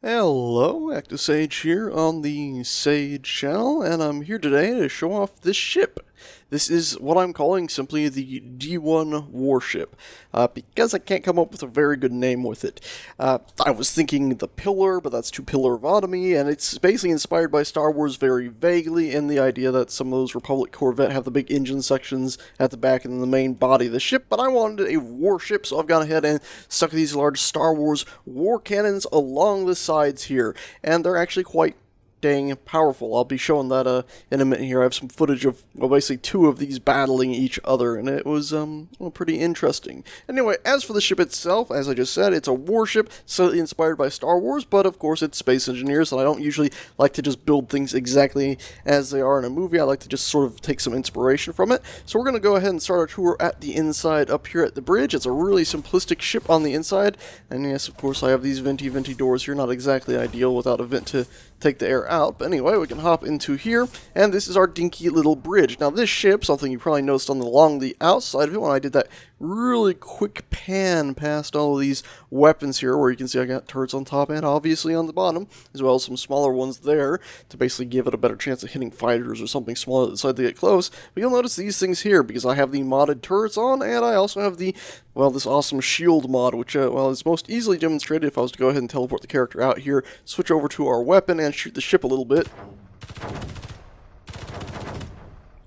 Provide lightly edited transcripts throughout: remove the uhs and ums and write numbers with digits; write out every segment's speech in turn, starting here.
Hello, Active Sage here on the Sage channel, and I'm here today to show off this ship. This is what I'm calling simply the D1 Warship, because I can't come up with a very good name with it. I was thinking the Pillar, but that's too Pillar-otomy, and it's basically inspired by Star Wars very vaguely in the idea that some of those Republic Corvette have the big engine sections at the back and then the main body of the ship, but I wanted a warship, so I've gone ahead and stuck these large Star Wars war cannons along the sides here, and they're actually quite dang powerful. I'll be showing that in a minute here. I have some footage of, well, basically two of these battling each other, and it was well, pretty interesting. Anyway, as for the ship itself, as I just said, it's a warship, slightly inspired by Star Wars, but of course it's space engineers, and I don't usually like to just build things exactly as they are in a movie. I like to just sort of take some inspiration from it. So we're going to go ahead and start our tour at the inside up here at the bridge. It's a really simplistic ship on the inside, and yes, of course I have these venti doors here. Not exactly ideal without a vent to take the air out, but anyway, we can hop into here, and this is our dinky little bridge. Now this ship, something you probably noticed along the outside of it when I did that really quick pan past all of these weapons here, where you can see I got turrets on top and obviously on the bottom, as well as some smaller ones there to basically give it a better chance of hitting fighters or something smaller that decide to get close. But you'll notice these things here, because I have the modded turrets on, and I also have the, well, this awesome shield mod, which, well, is most easily demonstrated if I was to go ahead and teleport the character out here, switch over to our weapon, and shoot the ship a little bit.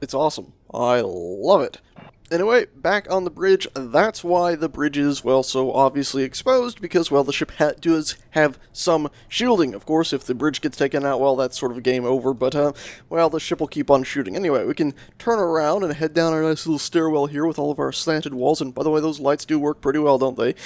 It's awesome. I love it. Anyway, back on the bridge, that's why the bridge is, well, so obviously exposed, because, well, the ship does have some shielding. Of course, if the bridge gets taken out, well, that's sort of a game over, but, well, the ship will keep on shooting. Anyway, we can turn around and head down our nice little stairwell here with all of our slanted walls, and by the way, those lights do work pretty well, don't they?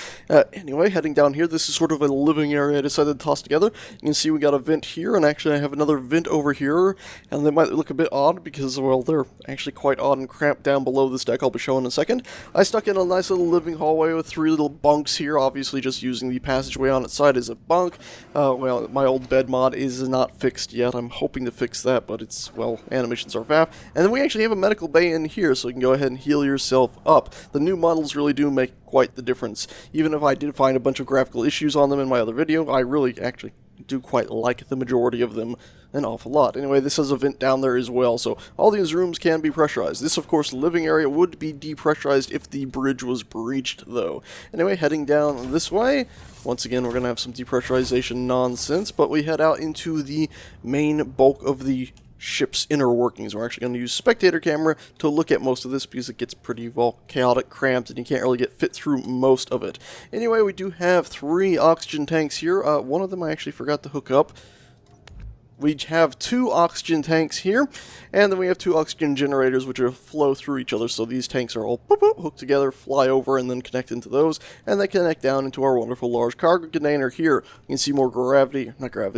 Anyway, heading down here, this is sort of a living area I decided to toss together. You can see we got a vent here, and actually I have another vent over here, and they might look a bit odd, because, well, they're actually quite odd and cramped down below this deck. I'll be showing in a second. I stuck in a nice little living hallway with three little bunks here, obviously just using the passageway on its side as a bunk. Well, my old bed mod is not fixed yet. I'm hoping to fix that, but it's, well, animations are faff. And then we actually have a medical bay in here, so you can go ahead and heal yourself up. The new models really do make quite the difference. Even if I did find a bunch of graphical issues on them in my other video, I really actually do quite like the majority of them an awful lot. Anyway, this has a vent down there as well, so all these rooms can be pressurized. This, of course, living area would be depressurized if the bridge was breached, though. Anyway, heading down this way, once again, we're going to have some depressurization nonsense, but we head out into the main bulk of the ship's inner workings. We're actually going to use spectator camera to look at most of this because it gets pretty, well, chaotic, cramped, and you can't really fit through most of it. Anyway, we do have 3 oxygen tanks here. One of them I actually forgot to hook up. We have 2 oxygen tanks here, and then we have 2 oxygen generators which flow through each other, so these tanks are all boop, boop, hooked together, fly over, and then connect into those, and they connect down into our wonderful large cargo container here. You can see more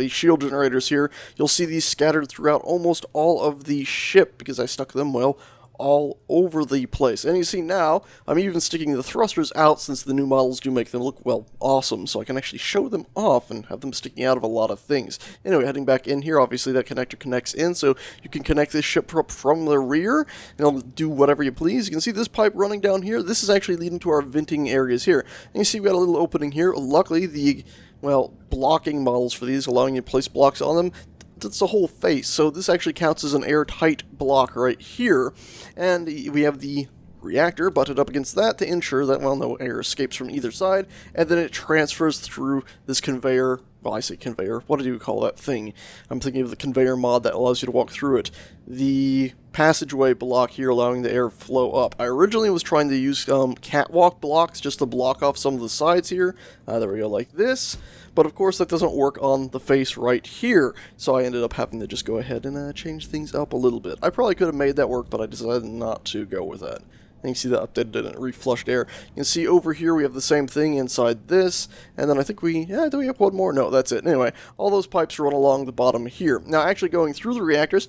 shield generators here. You'll see these scattered throughout almost all of the ship, because I stuck them, well, all over the place. And you see now, I'm even sticking the thrusters out since the new models do make them look, well, awesome, so I can actually show them off and have them sticking out of a lot of things. Anyway, heading back in here, obviously that connector connects in, so you can connect this ship up from the rear, and it'll do whatever you please. You can see this pipe running down here. This is actually leading to our venting areas here. And you see we got a little opening here. Luckily, the, well, blocking models for these, allowing you to place blocks on them, that's the whole face, so this actually counts as an airtight block right here, and we have the reactor butted up against that to ensure that, well, no air escapes from either side, and then it transfers through this conveyor. Well, I say conveyor, what do you call that thing? I'm thinking of the conveyor mod that allows you to walk through it. The passageway block here allowing the air flow up. I originally was trying to use catwalk blocks just to block off some of the sides here. There we go, like this. But of course that doesn't work on the face right here, so I ended up having to just go ahead and change things up a little bit. I probably could have made that work, but I decided not to go with that. And you can see that updated and reflushed air. You can see over here we have the same thing inside this, and then I think do we have one more? No, that's it. Anyway, all those pipes run along the bottom here. Now, actually going through the reactors,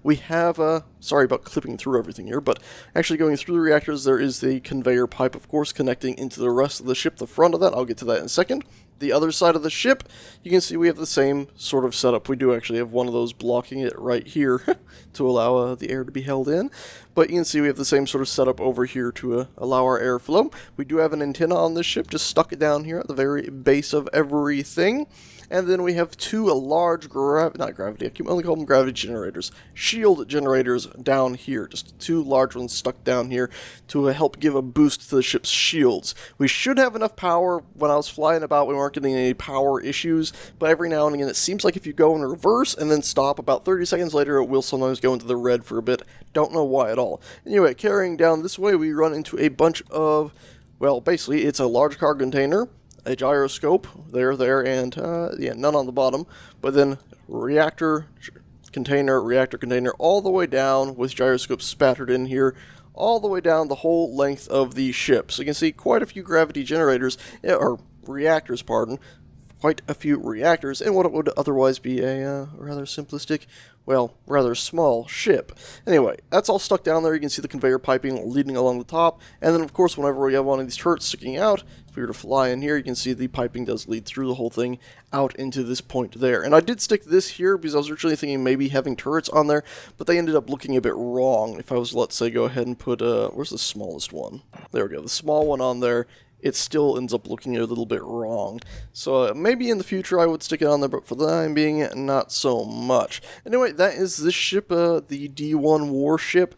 we have, sorry about clipping through everything here, but actually going through the reactors, there is the conveyor pipe, of course, connecting into the rest of the ship. The front of that, I'll get to that in a second. The other side of the ship, you can see we have the same sort of setup. We do actually have one of those blocking it right here to allow the air to be held in. But you can see we have the same sort of setup over here to allow our airflow. We do have an antenna on this ship, just stuck it down here at the very base of everything. And then we have two large not gravity, I can only call them gravity generators, shield generators down here. Just two large ones stuck down here to help give a boost to the ship's shields. We should have enough power. When I was flying about, we weren't getting any power issues, but every now and again it seems like if you go in reverse and then stop, about 30 seconds later it will sometimes go into the red for a bit. Don't know why at all. Anyway, carrying down this way, we run into a bunch of, well, basically it's a large cargo container, a gyroscope, there, and, yeah, none on the bottom, but then reactor container, all the way down with gyroscopes spattered in here, all the way down the whole length of the ship. So you can see quite a few gravity generators, or reactors, pardon, quite a few reactors, in what would otherwise be a rather simplistic, well, rather small ship. Anyway, that's all stuck down there. You can see the conveyor piping leading along the top, and then of course whenever we have one of these turrets sticking out, if we were to fly in here, you can see the piping does lead through the whole thing out into this point there. And I did stick this here because I was originally thinking maybe having turrets on there, but they ended up looking a bit wrong. If I was, let's say, go ahead and put, where's the smallest one? There we go, the small one on there. It still ends up looking a little bit wrong. So maybe in the future I would stick it on there, but for the time being, not so much. Anyway, that is this ship, the D1 Warship.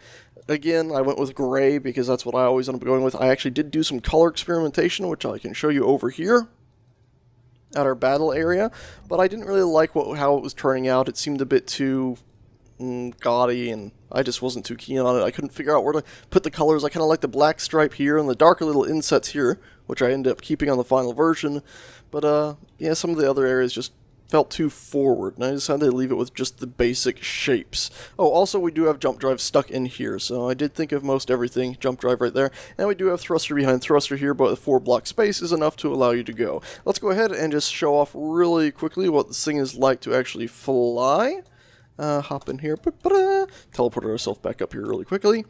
Again, I went with gray because that's what I always end up going with. I actually did do some color experimentation, which I can show you over here at our battle area, but I didn't really like how it was turning out. It seemed a bit too gaudy, and I just wasn't too keen on it. I couldn't figure out where to put the colors. I kind of like the black stripe here and the darker little insets here, which I ended up keeping on the final version. But yeah, some of the other areas just felt too forward, and I decided to leave it with just the basic shapes. Oh, also we do have jump drive stuck in here, so I did think of most everything. Jump drive right there, and we do have thruster behind thruster here, but the 4-block space is enough to allow you to go. Let's go ahead and just show off really quickly what this thing is like to actually fly. Hop in here, teleport ourselves back up here really quickly,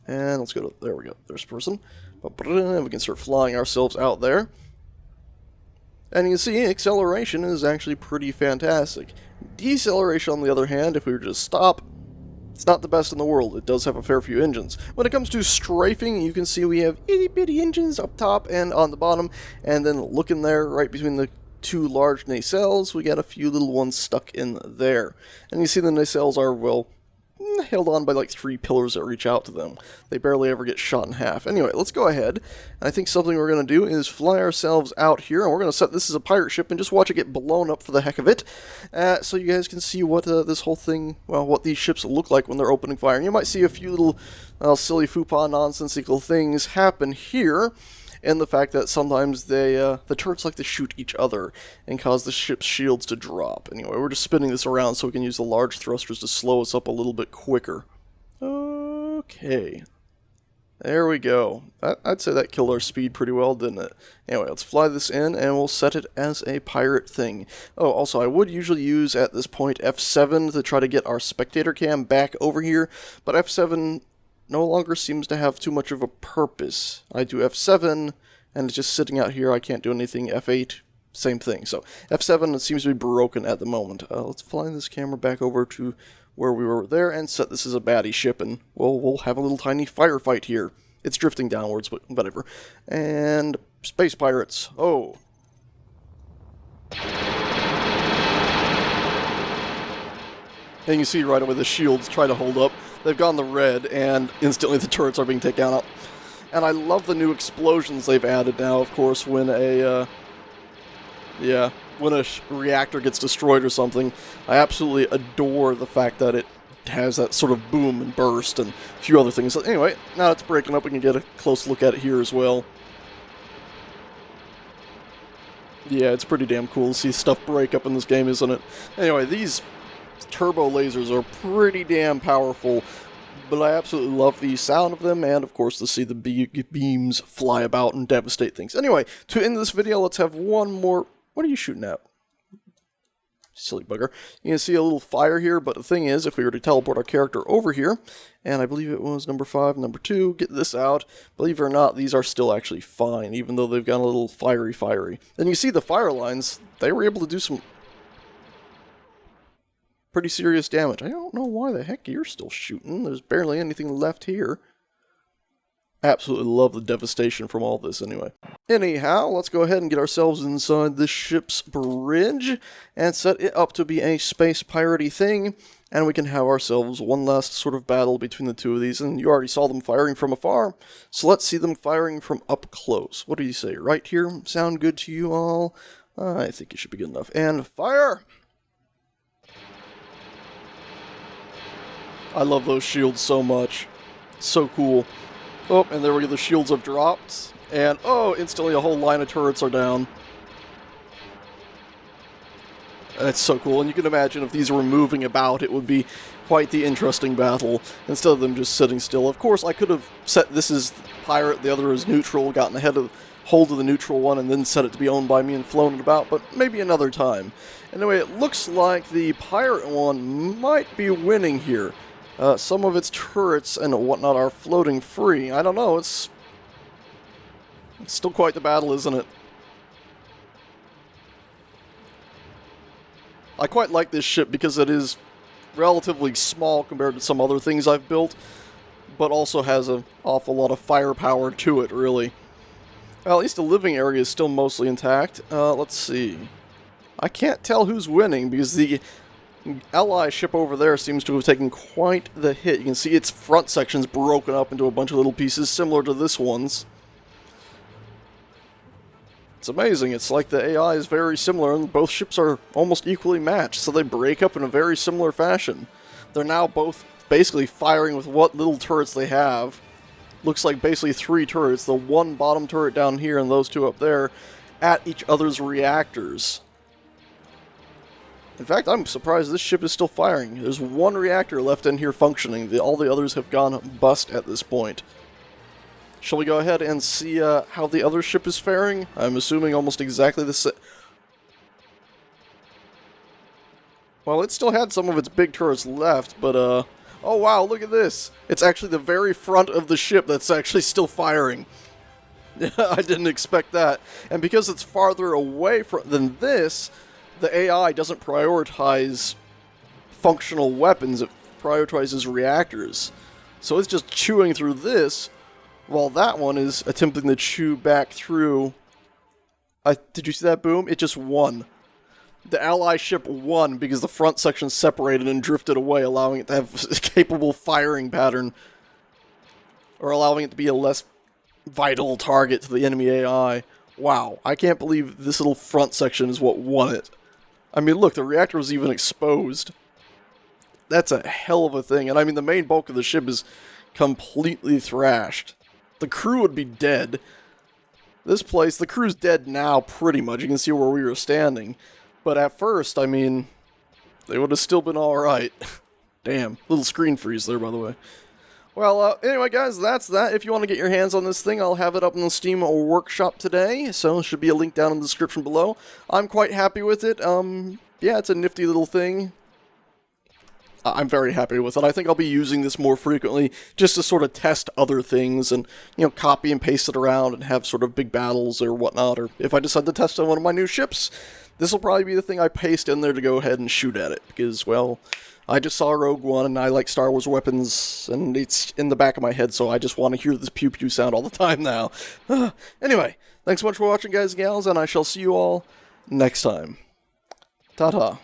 and let's go to, there we go, there's a person, and we can start flying ourselves out there. And you can see acceleration is actually pretty fantastic. Deceleration, on the other hand, if we were to just stop, it's not the best in the world. It does have a fair few engines. When it comes to strafing, you can see we have itty-bitty engines up top and on the bottom, and then looking there right between the two large nacelles, we got a few little ones stuck in there. And you see the nacelles are, well, held on by like 3 pillars that reach out to them. They barely ever get shot in half. Anyway, let's go ahead. I think something we're going to do is fly ourselves out here, and we're going to set this as a pirate ship and just watch it get blown up for the heck of it. So you guys can see what this whole thing, well, what these ships look like when they're opening fire. And you might see a few little silly faux nonsensical things happen here, and the fact that sometimes the turrets like to shoot each other and cause the ship's shields to drop. Anyway, we're just spinning this around so we can use the large thrusters to slow us up a little bit quicker. Okay. There we go. I'd say that killed our speed pretty well, didn't it? Anyway, let's fly this in, and we'll set it as a pirate thing. Oh, also, I would usually use, at this point, F7 to try to get our spectator cam back over here, but F7 no longer seems to have too much of a purpose. I do F7, and it's just sitting out here. I can't do anything. F8, same thing. So F7 seems to be broken at the moment. Let's fly this camera back over to where we were there and set this as a baddie ship, and we'll have a little tiny firefight here. It's drifting downwards, but whatever. And space pirates. Oh. And you see right away the shields try to hold up. They've gone the red, and instantly the turrets are being taken out. And I love the new explosions they've added now, of course, when a reactor gets destroyed or something. I absolutely adore the fact that it has that sort of boom and burst and a few other things. So anyway, now it's breaking up. We can get a close look at it here as well. Yeah, it's pretty damn cool to see stuff break up in this game, isn't it? Anyway, these turbolasers are pretty damn powerful, but I absolutely love the sound of them, and of course to see the beams fly about and devastate things. Anyway, to end this video, let's have one more. What are you shooting at? Silly bugger. You can see a little fire here, but the thing is, if we were to teleport our character over here, and I believe it was number 5, number 2, get this out, believe it or not, these are still actually fine, even though they've got a little fiery. And you see the fire lines, they were able to do some pretty serious damage. I don't know why the heck you're still shooting. There's barely anything left here. Absolutely love the devastation from all this anyway. Anyhow, let's go ahead and get ourselves inside this ship's bridge and set it up to be a space piratey thing, and we can have ourselves one last sort of battle between the two of these, and you already saw them firing from afar, so let's see them firing from up close. What do you say, right here? Sound good to you all? I think it should be good enough. And fire! I love those shields so much. So cool. Oh, and there we go, the shields have dropped. And, oh, instantly a whole line of turrets are down. That's so cool. And you can imagine if these were moving about, it would be quite the interesting battle, instead of them just sitting still. Of course, I could have set this is pirate, the other is neutral, gotten hold of the neutral one, and then set it to be owned by me and flown it about, but maybe another time. Anyway, it looks like the pirate one might be winning here. Some of its turrets and whatnot are floating free. I don't know, it's still quite the battle, isn't it? I quite like this ship because it is relatively small compared to some other things I've built, but also has an awful lot of firepower to it, really. Well, at least the living area is still mostly intact. Let's see. I can't tell who's winning because the ally ship over there seems to have taken quite the hit. You can see its front section's broken up into a bunch of little pieces similar to this one's. It's amazing. It's like the AI is very similar and both ships are almost equally matched, so they break up in a very similar fashion. They're now both basically firing with what little turrets they have. Looks like basically 3 turrets, the one bottom turret down here and those 2 up there, at each other's reactors. In fact, I'm surprised this ship is still firing. There's 1 reactor left in here functioning. All the others have gone bust at this point. Shall we go ahead and see how the other ship is faring? I'm assuming almost exactly the same. Well, it still had some of its big turrets left, but oh wow, look at this! It's actually the very front of the ship that's actually still firing. I didn't expect that. And because it's farther away than this, the AI doesn't prioritize functional weapons, it prioritizes reactors. So it's just chewing through this, while that one is attempting to chew back through. Did you see that boom? It just won. The ally ship won because the front section separated and drifted away, allowing it to have a capable firing pattern, or allowing it to be a less vital target to the enemy AI. Wow, I can't believe this little front section is what won it. I mean, look, the reactor was even exposed. That's a hell of a thing, and I mean, the main bulk of the ship is completely thrashed. The crew would be dead. This place, the crew's dead now, pretty much. You can see where we were standing. But at first, I mean, they would have still been alright. Damn, little screen freeze there, by the way. Well, anyway, guys, that's that. If you want to get your hands on this thing, I'll have it up in the Steam Workshop today, so there should be a link down in the description below. I'm quite happy with it. Yeah, it's a nifty little thing. I'm very happy with it. I think I'll be using this more frequently just to sort of test other things and, you know, copy and paste it around and have sort of big battles or whatnot. Or if I decide to test on one of my new ships, this will probably be the thing I paste in there to go ahead and shoot at it. Because, well, I just saw Rogue One and I like Star Wars weapons and it's in the back of my head, so I just want to hear this pew pew sound all the time now. Anyway, thanks so much for watching, guys and gals, and I shall see you all next time. Ta-ta.